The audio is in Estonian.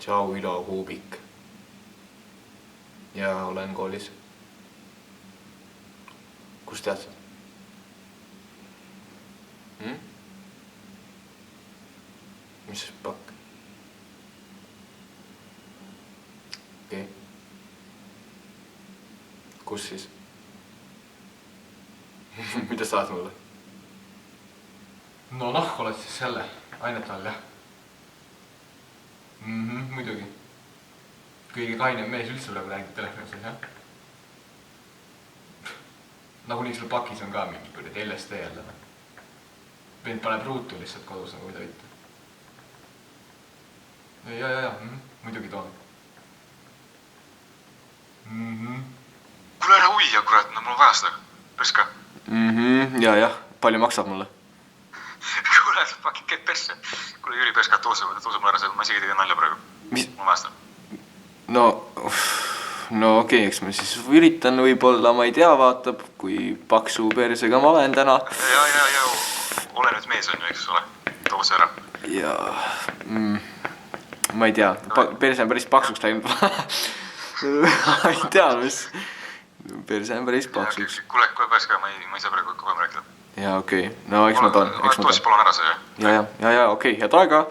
Tšau, Ilo Kuubik. Ja olen koolis. Kus tead sa? Mis siis pakk? Okei. Kus siis? Mida saad mulle? No oled siis jälle ainet all, jah? Muidugi. Kõige kainem mees üldse praegu räägib telefonis, jah? Nagunii sul pakis on ka mingi kuradi LSD jälle. Vend paneb ruutu lihtsalt kodus nagu mida vitta. Ja, muidugi toon. Kuule ära uia, kurat, no mul on vaja seda. Peska. Ja, palju maksab mulle? Kuule, sa pakid käid pesse. Kuule, Jüri Peska, tuusa mulle ära, ma isegi tegin nalja praegu. Mis? Mul vaja seda. No okei, eks ma siis üritan võib-olla, ma ei tea, vaatab, kui paksu persega ma olen täna. Ja, ole nüüd mees on ju, eks ole. Too see ära. Ja, ma ei tea, perse on päris paksuks läinud. Ma ei tea, mis. Perse on päris paksuks. Kuule, Peska, ma ei saa praegu kõvem rääkida. Ja okei, no eks ma toon. Too siis palun ära see, jah? Ja, okei, head aega.